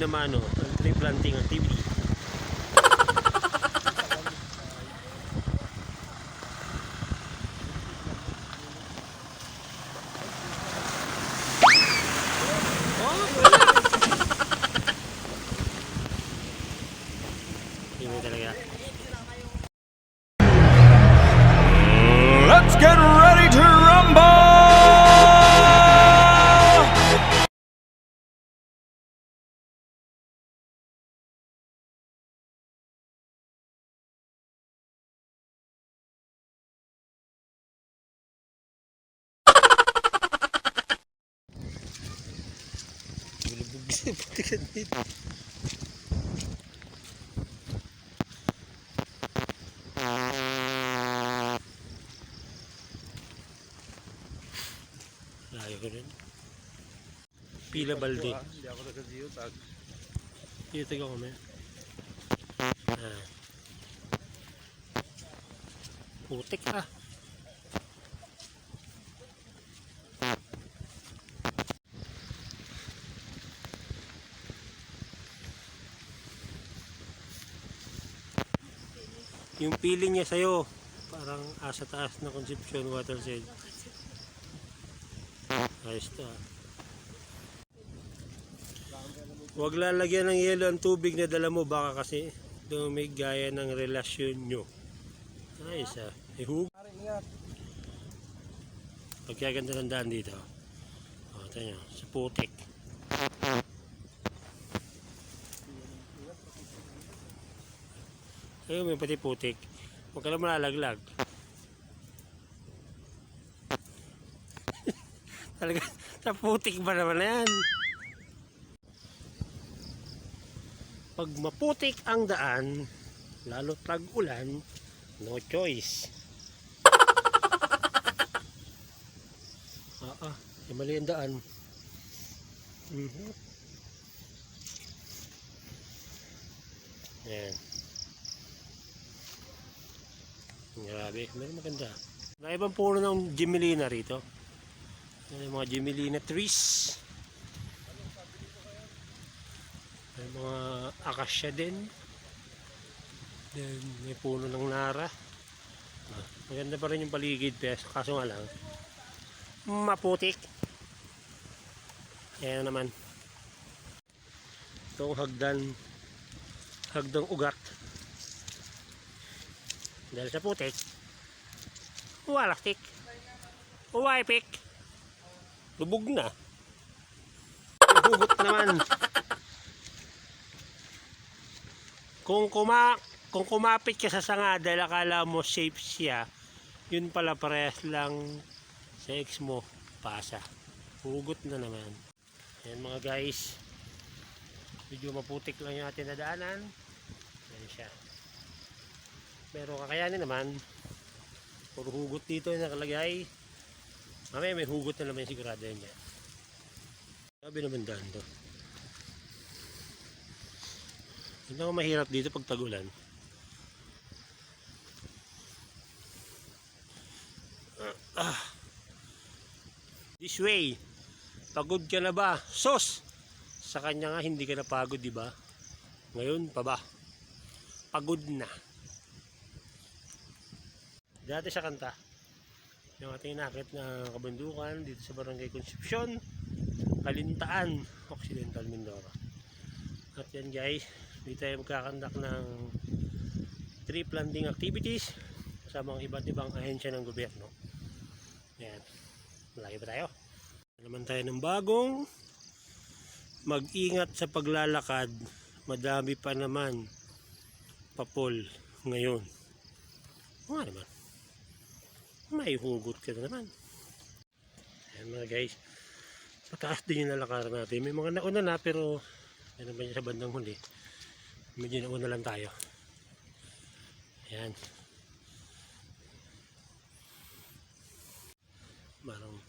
naman ang tree planting activity. Let's get ready to rumble! Layo ko rin. Pila balde. Hindi ako nag-geotag. Geotag ako may. Putik ah. Yung feeling niya sa'yo, parang asa taas na Concepcion watershed. Ayos to ah. Huwag lalagyan ng yelo ang tubig na dala mo, baka kasi dumigaya ng relasyon nyo. Ayos ah. Pagkaganda ng daan dito. O, ito nyo, sa putik. Ayun, may pati putik. Huwag ka lang malalaglag. Talaga, sa putik ba naman na yan? Pag maputik ang daan, lalo tag-ulan, no choice. Mali ang daan. Ayan. Grabe, meron maganda. May ibang puno ng Gemellina rito. May mga Gemellina trees. May mga acacia din. Then may puno ng nara. Maganda pa rin yung paligid, kaso nga lang maputik. Ayan naman. Itong hagdang ugat. Dahil sa putik, walaktik, uwaipik, lubog na. Hugot naman. Kung kumapit ka sa sanga dahil akala mo safe siya, yun pala parehas lang sa ex mo, pasa. Hugot na naman. Ayan mga guys, medyo maputik lang yung ating nadaanan. Ayan siya. Pero kakayanin naman. Puro hugot dito yung nakalagay. Mamaya may hugot na naman, sigurado yan dyan. Sabi naman daan to. Hindi ako mahirap dito pag tagulan. This way. Pagod ka na ba? Sos! Sa kanya nga hindi ka na pagod, di ba? Ngayon pa ba? Pagod na. Dati sa kanta, yung ating nakit na kabundukan dito sa Barangay Concepcion, Kalintaan, Occidental Mindoro. At yan guys, dito tayo magkakandak ng tree planting activities kasama ang iba't ibang ahensya ng gobyerno. Yan, malayo pa tayo. Naman tayo ng bagong mag-ingat sa paglalakad, madami pa naman papol ngayon. Nga naman, may hugot ka na naman. Ayan mga guys, pataas din yung nalakaran natin. May mga nauna na pero yan naman yung sa bandang huli, medyo nauna lang tayo. Ayan, marang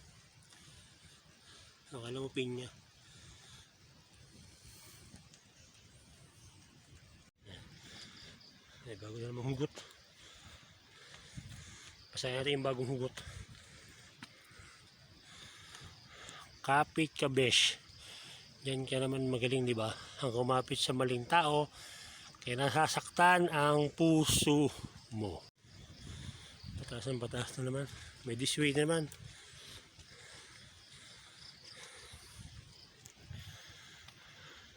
akala mo pinya. Ay, bago na naman hugot. Pasahin natin yung bagong hugot. Kapit Kabesh Yan ka naman magaling, di ba? Ang kumapit sa maling tao, kaya nasasaktan ang puso mo. Pataas na naman. May this way naman.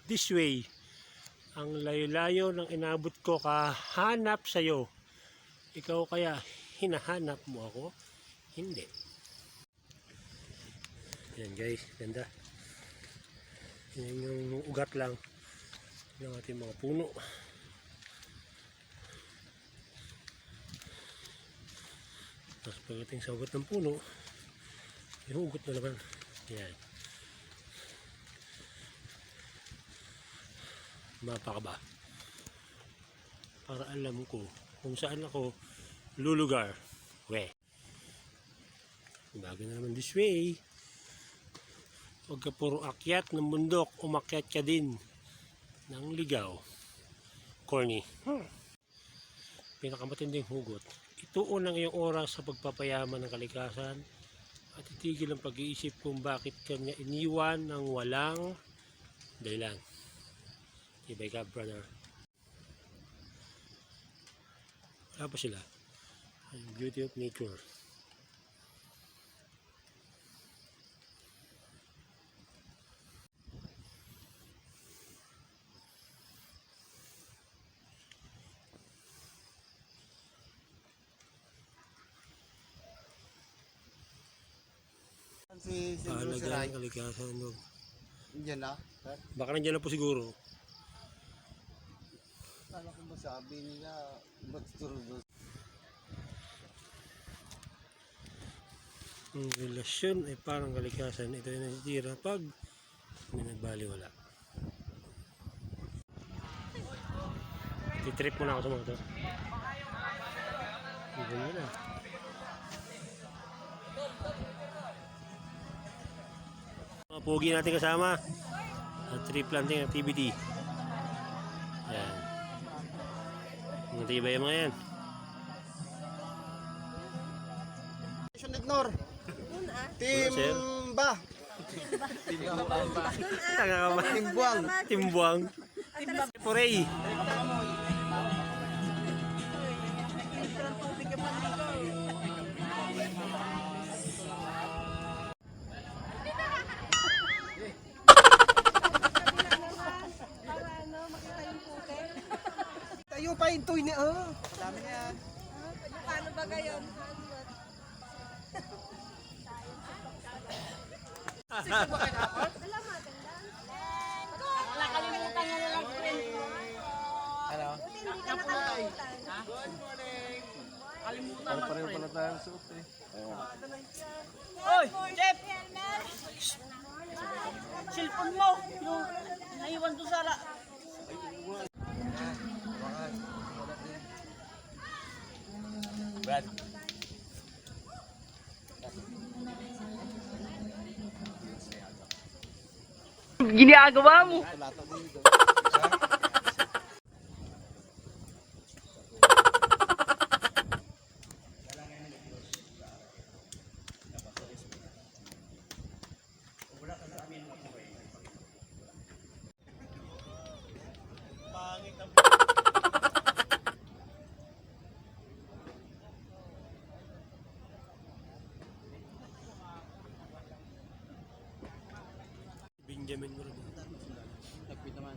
This way. Ang layo-layo ng inabot ko kahanap sa'yo. Ikaw kaya hinahanap mo ako? Hindi. Yan guys, ganda. Yan yung ugat lang ng ating mga puno. Tapos pagdating sa ugat ng puno, yung ugot na naman. Yan. Mapa ka ba? Para alam ko kung saan ako lulugar. We. Bago na naman this way. Huwag ka puro akyat ng bundok, umakyat ka din ng ligaw. Corny. Pinakamatinding hugot. Ituon ang iyong oras sa pagpapayaman ng kalikasan at itigil ang pag-iisip kung bakit kanya iniwan ng walang dahilan. Ibay ka, brother. Wala pa sila. Beauty of nature. Si Alagaan ang kalikasan. No? Diyan na. Baka nandiyan na po siguro. Kala ko masabi nila magturo. Ang relasyon ay parang kalikasan. Ito ay nasitira pag may nagbaliwala. Titrip mo na ako sa mga ito. Ibon mo na. Mga pogi natin kasama sa tree planting activity. Yan. Mga tibay yung mga yan. Ignore. Timba. Tanga ka ba? Timbuang. Timbuang. Puray. Tayo pa yung tuy niya. Dami na yan. Paano ba gayon? Nakalimutan niya na lang friend ko. Ano? Buti hindi ka nakalimutan. Ano pa rin pala tayo suot eh. Oy, Jeff! Cellphone mo! Yung naiwan doon sa Brad. ginagawa mo. Lato dito. Benjamin mo rin. Nagpit naman.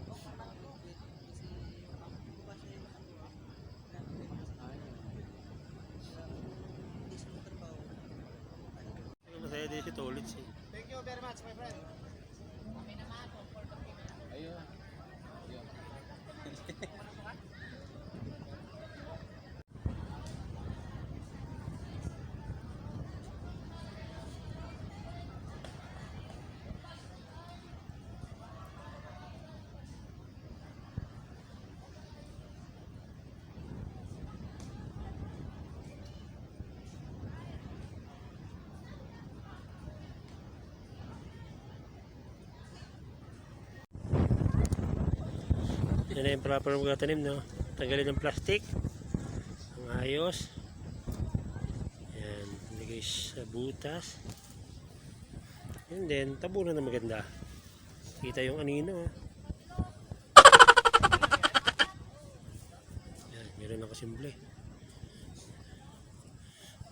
Masaya din si Tolits eh. Thank you very much, my friend. Ayun. Yan na yung proper magtatanim, no? Tanggalin ng plastic. Ang ayos. Yan. Nilagay sa butas. And then, tabunan na maganda. Kita yung anino. Oh. Yan, meron na kasimple.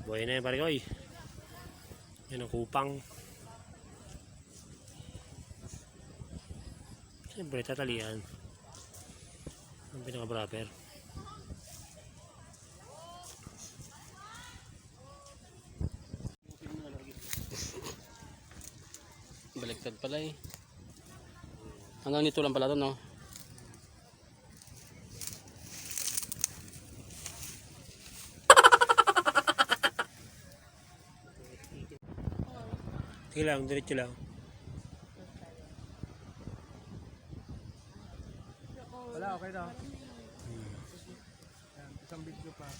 Buhay na yan pare koy. Yan ang kupang. Siyempre tatalian. Ang pinaka-proper. Baliktad pala eh. Hanggang nito lang pala to, no? Sige lang, diretso lang. Wala, okay na. Yan, isang video pa.